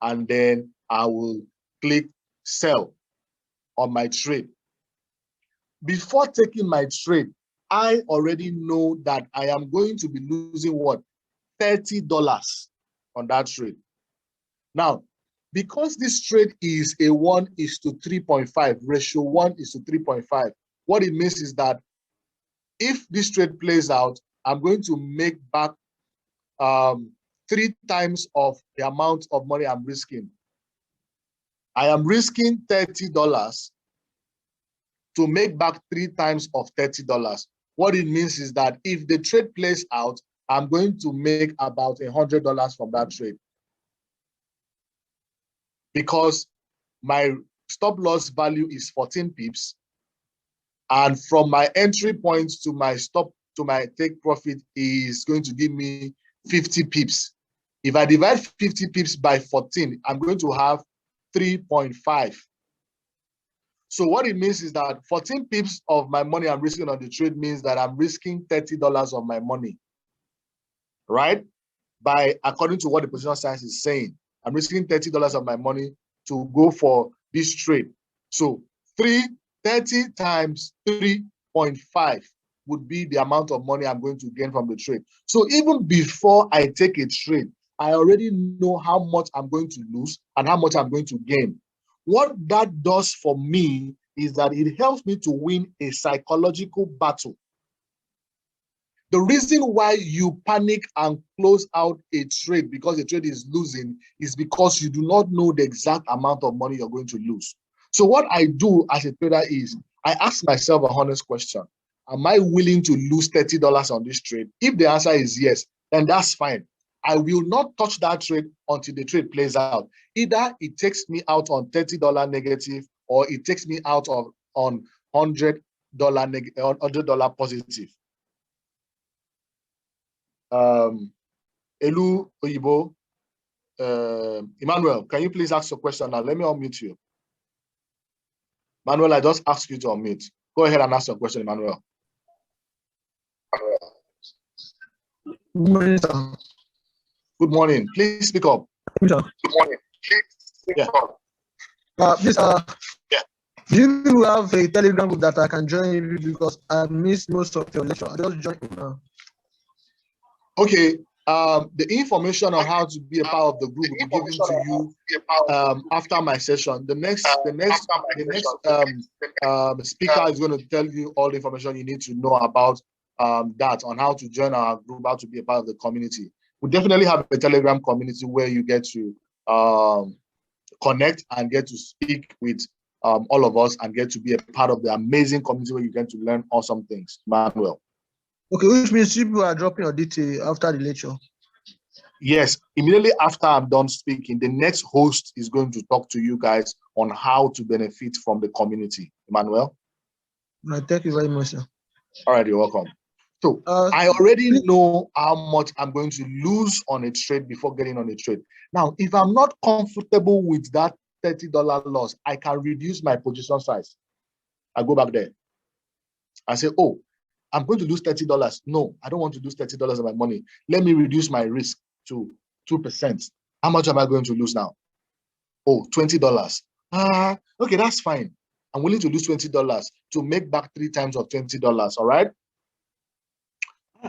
and then I will click sell on my trade. Before taking my trade, I already know that I am going to be losing what? $30 on that trade. Now, because this trade is a 1:3.5 ratio, 1:3.5, what it means is that if this trade plays out, I'm going to make back 3 times of the amount of money I'm risking. I am risking $30 to make back 3 times of $30. What it means is that if the trade plays out, I'm going to make about $100 from that trade. Because my stop loss value is 14 pips. And from my entry point to my stop to my take profit is going to give me 50 pips. If I divide 50 pips by 14, I'm going to have 3.5. So what it means is that 14 pips of my money I'm risking on the trade means that I'm risking $30 of my money, right? According to what the position size is saying, I'm risking $30 of my money to go for this trade. So 30 times 3.5 would be the amount of money I'm going to gain from the trade. So even before I take a trade, I already know how much I'm going to lose and how much I'm going to gain. What that does for me is that it helps me to win a psychological battle. The reason why you panic and close out a trade because the trade is losing is because you do not know the exact amount of money you're going to lose. So what I do as a trader is I ask myself a honest question. Am I willing to lose $30 on this trade? If the answer is yes, then that's fine. I will not touch that trade until the trade plays out. Either it takes me out on $30 negative or it takes me out on $100 positive. Elu Oyibo, Emmanuel, can you please ask your question now? Let me unmute you. Emmanuel, I just asked you to unmute. Go ahead and ask your question, Emmanuel. Good morning, sir. Good morning. Please speak up. Good morning. Please speak up. Yeah. Do you have a Telegram group that I can join because I missed most of your lecture? I just joined now. Okay. The information on how to be a part of the group will be given to you after my session. The next speaker is going to tell you all the information you need to know about that, on how to join our group, how to be a part of the community. We definitely have a Telegram community where you get to connect and get to speak with all of us and get to be a part of the amazing community where you get to learn awesome things. Manuel. Okay, which means people are dropping your detail after the lecture. Yes, immediately after I'm done speaking, the next host is going to talk to you guys on how to benefit from the community. Emmanuel? Right, thank you very much, sir. All right, you're welcome. So I already know how much I'm going to lose on a trade before getting on a trade. Now, if I'm not comfortable with that $30 loss, I can reduce my position size. I go back there. I say, oh, I'm going to lose $30. No, I don't want to lose $30 of my money. Let me reduce my risk to 2%. How much am I going to lose now? Oh, $20. Okay, that's fine. I'm willing to lose $20 to make back 3 times of $20, all right?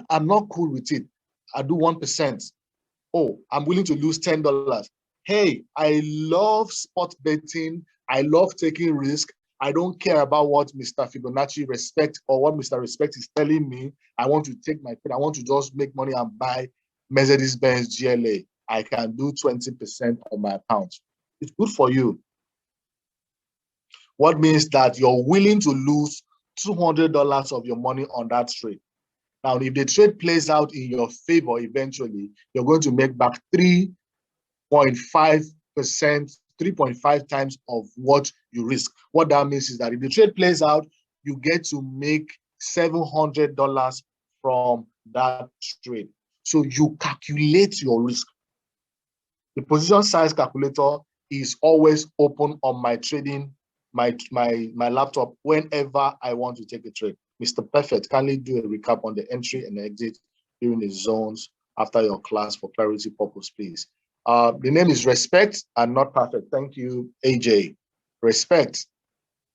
I'm not cool with it. I do 1%. Oh, I'm willing to lose $10. Hey, I love spot betting. I love taking risk. I don't care about what Mr. Fibonacci Respect or what Mr. Respect is telling me. I want to take my trade. I want to just make money and buy Mercedes-Benz GLA. I can do 20% on my account. It's good for you. What means that you're willing to lose $200 of your money on that trade. Now, if the trade plays out in your favor eventually, you're going to make back 3.5%, 3.5 times of what you risk. What that means is that if the trade plays out, you get to make $700 from that trade. So you calculate your risk. The position size calculator is always open on my trading, my laptop whenever I want to take a trade. Mr. Perfect, kindly do a recap on the entry and exit during the zones after your class for clarity purpose, please. The name is Respect and not Perfect. Thank you, AJ. Respect.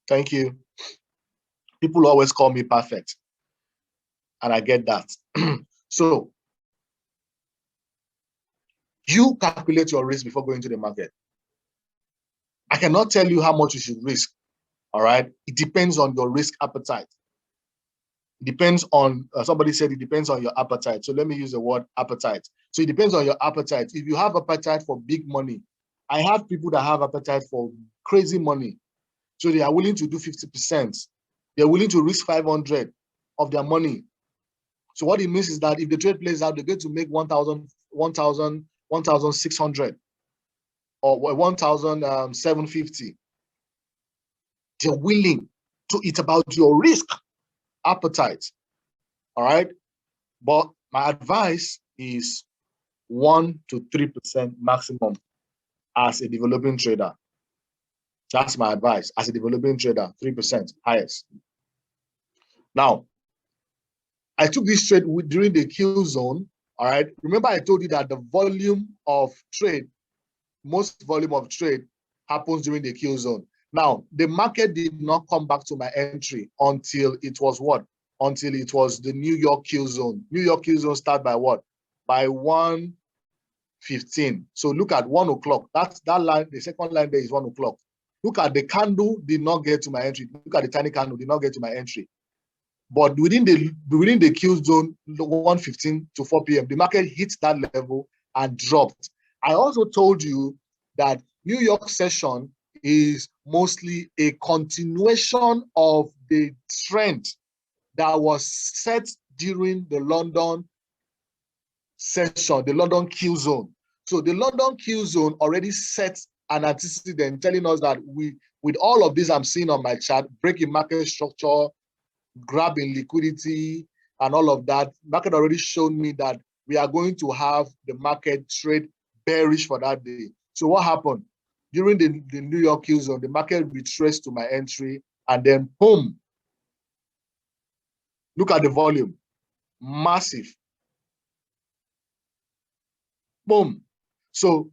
Thank you. People always call me Perfect, and I get that. So you calculate your risk before going to the market. I cannot tell you how much you should risk, all right? It depends on your risk appetite. It depends on, somebody said it depends on your appetite. So let me use the word appetite. So it depends on your appetite. If you have appetite for big money, I have people that have appetite for crazy money. So they are willing to do 50%. They're willing to risk 500 of their money. So what it means is that if the trade plays out, they're going to make 1,600 or 1,750. They're willing to, it's about your risk appetite. All right. But my advice is 1 to 3% maximum as a developing trader. That's my advice as a developing trader, 3% highest. Now, I took this trade during the kill zone. All right. Remember, I told you that the volume of trade, most volume of trade happens during the kill zone. Now, the market did not come back to my entry until it was what? Until it was the New York kill zone. New York kill zone start by what? By 1:15. So look at 1 o'clock. That's that line. The second line there is 1 o'clock. Look at the candle did not get to my entry. Look at the tiny candle did not get to my entry. But within the kill zone, 1:15 to 4 p.m., the market hit that level and dropped. I also told you that New York session is mostly a continuation of the trend that was set during the London session, the London kill zone. So the London kill zone already set an antecedent telling us that with all of this I'm seeing on my chart, breaking market structure, grabbing liquidity, and all of that, market already showed me that we are going to have the market trade bearish for that day. So what happened? During the New York kill zone, the market retraced to my entry, and then boom. Look at the volume. Massive. Boom. So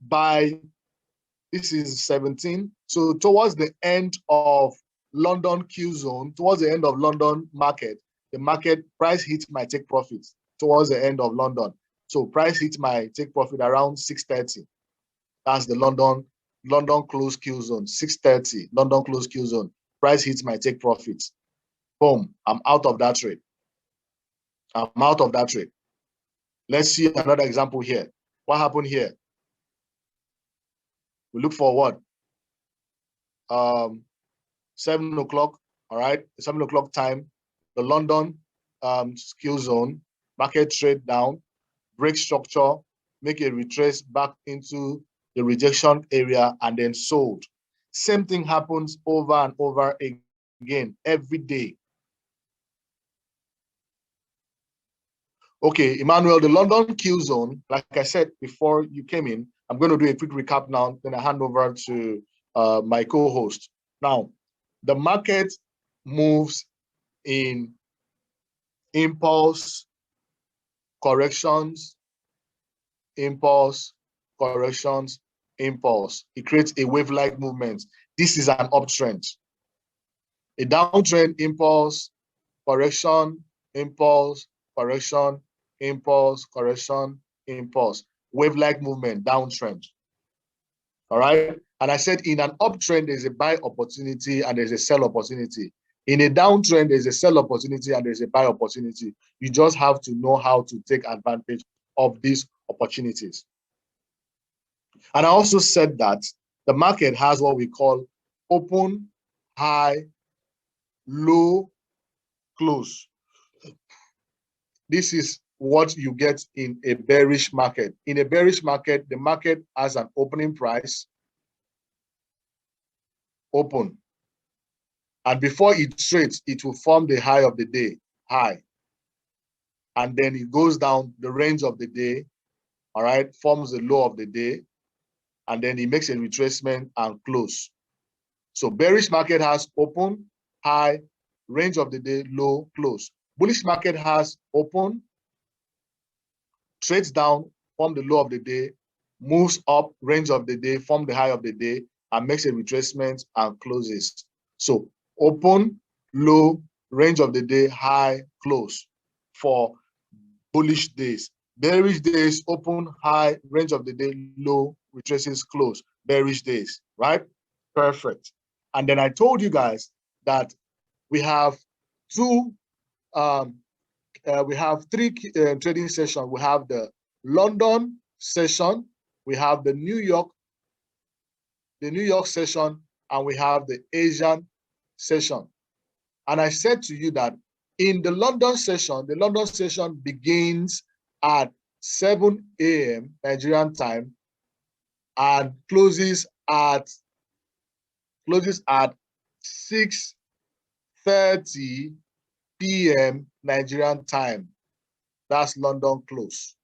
this is 17. So towards the end of London kill zone, towards the end of London market, the market price hit my take profit towards the end of London. So price hit my take profit around 6:30. That's the London close kill zone, 6:30, London close kill zone. Price hits my take profit. Boom, I'm out of that trade. I'm out of that trade. Let's see another example here. What happened here? We look for what? 7 o'clock, all right? 7 o'clock time, the London skill zone, market trade down, break structure, make a retrace back into the rejection area, and then sold. Same thing happens over and over again, every day. Okay, Emmanuel, the London kill zone, like I said before you came in, I'm going to do a quick recap now, then I hand over to my co-host. Now, the market moves in impulse, corrections, impulse, corrections, impulse. It creates a wave-like movement. This is an uptrend. A downtrend, impulse, correction, impulse, correction, impulse, correction, impulse. Wave-like movement, downtrend. All right. And I said in an uptrend, there's a buy opportunity and there's a sell opportunity. In a downtrend, there's a sell opportunity and there's a buy opportunity. You just have to know how to take advantage of these opportunities. And I also said that the market has what we call open, high, low, close. This is what you get in a bearish market. In a bearish market, the market has an opening price, open. And before it trades, it will form the high of the day, high. And then it goes down the range of the day, all right, forms the low of the day, and then it makes a retracement and close. So bearish market has open, high, range of the day, low, close. Bullish market has open, trades down, form the low of the day, moves up, range of the day, form the high of the day, and makes a retracement and closes. So open, low, range of the day, high, close for bullish days. Bearish days, open, high, range of the day, low, retraces, close. Bearish days, right? Perfect. And then I told you guys that we have three trading sessions. We have the London session, we have the New York session, and we have the Asian session. And I said to you that in the London session begins at 7 a.m. Nigerian time and closes at 6:30 p.m. Nigerian time. That's London close.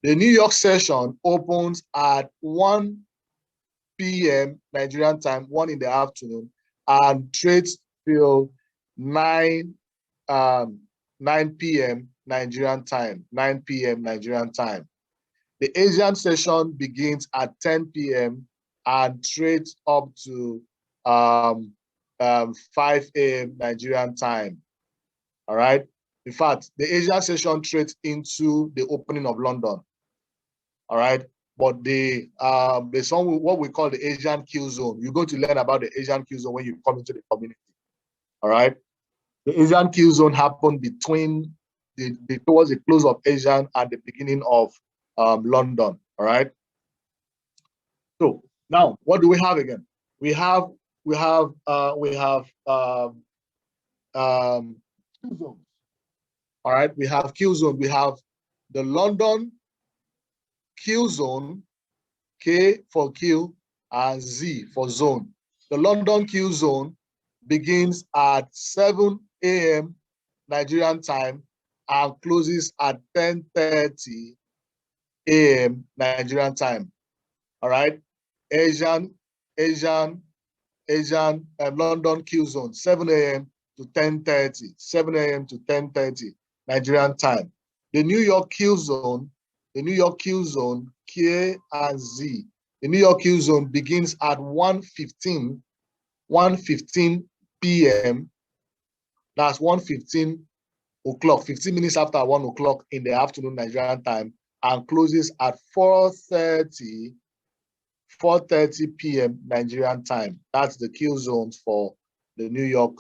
The New York session opens at 1 p.m. Nigerian time, 1 in the afternoon, and trades till 9 p.m. Nigerian time, 9 p.m. Nigerian time. The Asian session begins at 10 p.m. and trades up to 5 a.m. Nigerian time. All right. In fact, the Asian session trades into the opening of London. All right. But there's some what we call the Asian kill zone. You're going to learn about the Asian kill zone when you come into the community. All right. The Asian kill zone happened between towards the close of Asian and the beginning of London. All right. So now, what do we have again? We have kill zones. All right. We have kill zone. We have the London kill zone, K for kill, and Z for zone. The London kill zone begins at 7 a.m. Nigerian time and closes at 10:30 a.m. Nigerian time. All right. London kill zone, 7 a.m. to 10:30, 7 a.m. to 10:30 Nigerian time. The New York kill zone, K and Z. The New York kill zone begins at 1:15 p.m. That's 1:15 o'clock, 15 minutes after 1 o'clock in the afternoon Nigerian time, and closes at 4:30 p.m. Nigerian time. That's the kill zones for the New York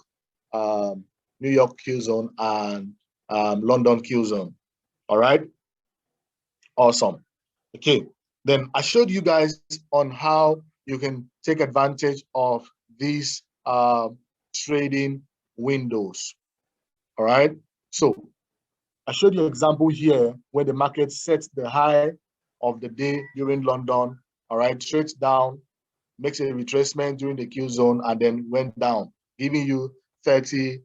kill zone and London kill zone. All right. Awesome. Okay. Then I showed you guys on how you can take advantage of these trading windows. All right. So I showed you an example here where the market sets the high of the day during London. All right, trades down, makes a retracement during the kill zone, and then went down, giving you 50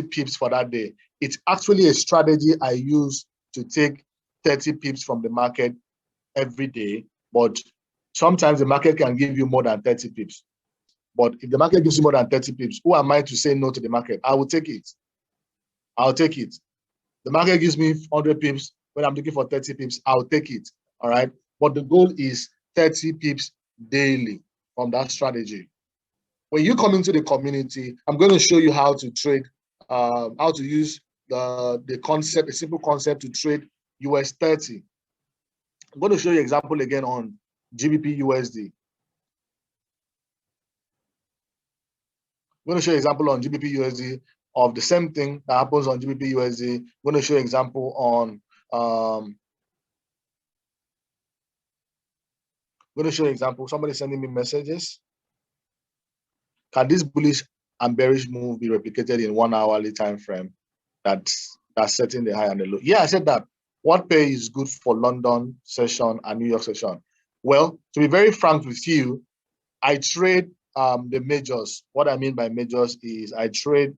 pips for that day. It's actually a strategy I use to take 30 pips from the market every day, but sometimes the market can give you more than 30 pips. But if the market gives you more than 30 pips, who am I to say no to the market? I will take it. I'll take it. The market gives me 100 pips. When I'm looking for 30 pips, I'll take it. All right. But the goal is 30 pips daily from that strategy. When you come into the community, I'm going to show you how to trade, how to use the concept, a simple concept to trade US 30. I'm going to show you an example again on GBP USD. I'm going to show you an example on GBP USD of the same thing that happens on GBP USD. I'm going to show you an example on I'm going to show you an example. Somebody sending me messages. Can this bullish and bearish move be replicated in 1 hourly time frame? That's setting the high and the low. Yeah, I said that. What pair is good for London session and New York session? Well, to be very frank with you, I trade the majors. What I mean by majors is I trade,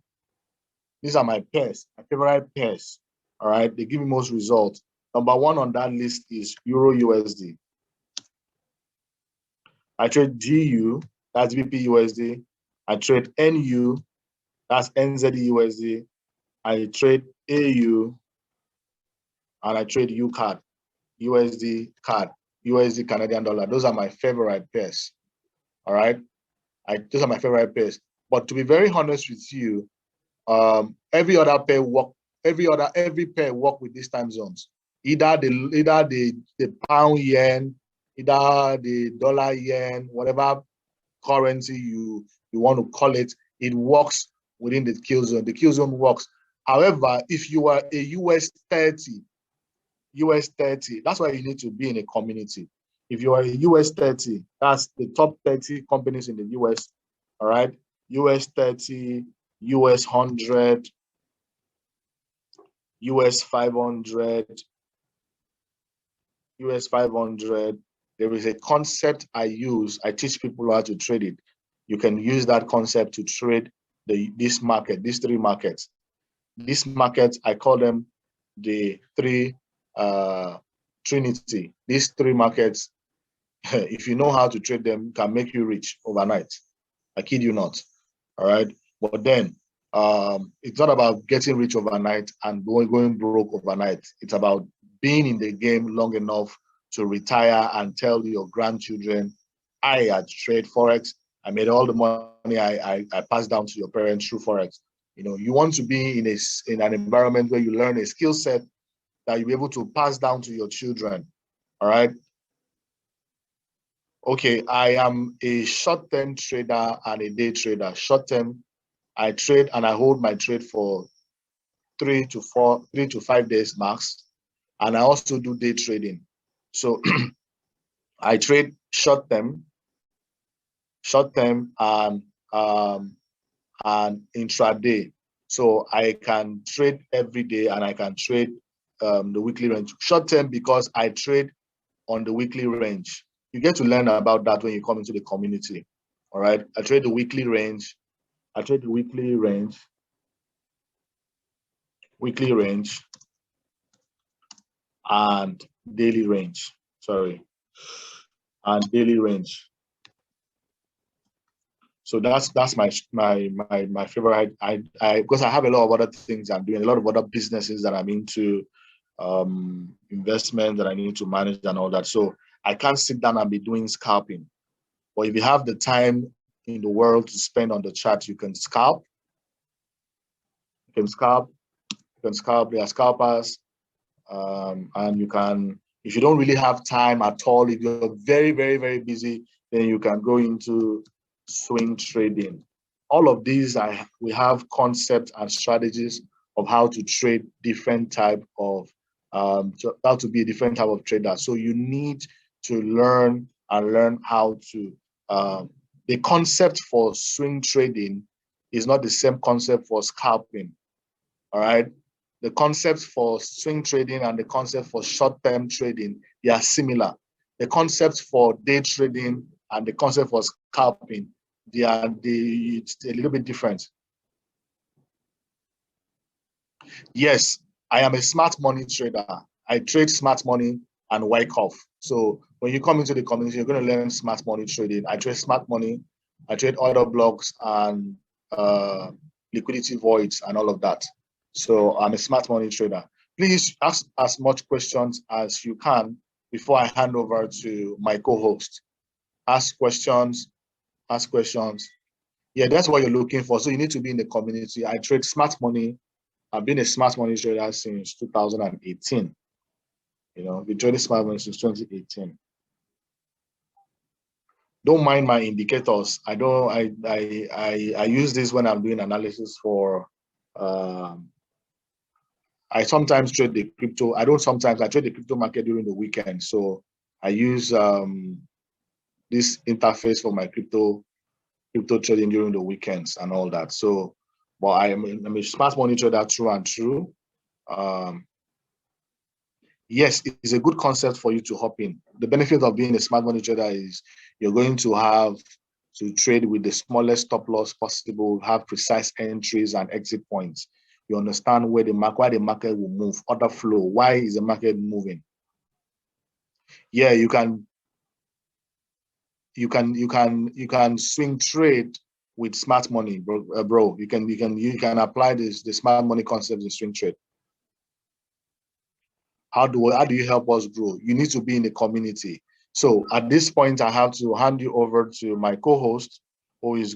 these are my pairs, my favorite pairs. All right, they give me most results. Number one on that list is Euro USD. I trade GU, that's BP USD. I trade NU, that's NZD USD. I trade AU, and I trade UCAD, USD CAD, USD Canadian dollar. Those are my favorite pairs. All right, those are my favorite pairs. But to be very honest with you, every other pair work. Every pair work with these time zones. Either the pound yen, either the dollar yen, whatever currency you want to call it, it works within the kill zone. The kill zone works. However, if you are a US 30, that's why you need to be in a community. If you are a US 30, that's the top 30 companies in the US. All right, US 30, US 100, US 500, US 500. There is a concept I use. I teach people how to trade it. you can use that concept to trade this market, these three markets. These markets, I call them the three Trinity. These three markets, if you know how to trade them, can make you rich overnight. I kid you not. All right. But then it's not about getting rich overnight and going broke overnight. It's about being in the game long enough to retire and tell your grandchildren, I had trade Forex. I made all the money I passed down to your parents through Forex. You know, you want to be in an environment where you learn a skill set that you'll be able to pass down to your children. All right. Okay, I am a short-term trader and a day trader. Short-term, I trade and I hold my trade for 3 to 5 days max. And I also do day trading. So I trade short-term and intraday. So I can trade every day and I can trade the weekly range. Short-term because I trade on the weekly range. You get to learn about that when you come into the community. All right. I trade the weekly range. I trade the weekly range, and daily range. Sorry. And daily range. So that's my favorite. I because I have a lot of other things I'm doing, a lot of other businesses that I'm into, investment that I need to manage and all that. So I can't sit down and be doing scalping. But if you have the time in the world to spend on the chart, you can scalp. There are scalpers. And you can, if you don't really have time at all, if you're very, very, very busy, then you can go into swing trading. All of these, we have concepts and strategies of how to trade different type of, how to be a different type of trader. So you need to learn how to, the concept for swing trading is not the same concept for scalping, all right? The concepts for swing trading and the concept for short-term trading, they are similar. The concepts for day trading and the concept for scalping, it's a little bit different. Yes, I am a smart money trader. I trade smart money and Wyckoff. So when you come into the community, you're going to learn smart money trading. I trade smart money, I trade order blocks and liquidity voids and all of that. So I'm a smart money trader. Please ask as much questions as you can before I hand over to my co-host. Ask questions. Yeah, that's what you're looking for. So you need to be in the community. I trade smart money. I've been a smart money trader since 2018. You know, been trading smart money since 2018. Don't mind my indicators. I use this when I'm doing analysis for I sometimes trade the crypto. I trade the crypto market during the weekend. So I use this interface for my crypto trading during the weekends and all that. So, but I'm a smart money trader through and through. Yes, it's a good concept for you to hop in. The benefit of being a smart money trader is you're going to have to trade with the smallest stop loss possible, have precise entries and exit points. You understand why the market will move, order flow. Why is the market moving? Yeah, you can swing trade with smart money, bro. You can apply the smart money concept in swing trade. How do you help us grow? You need to be in the community. So at this point, I have to hand you over to my co-host, who is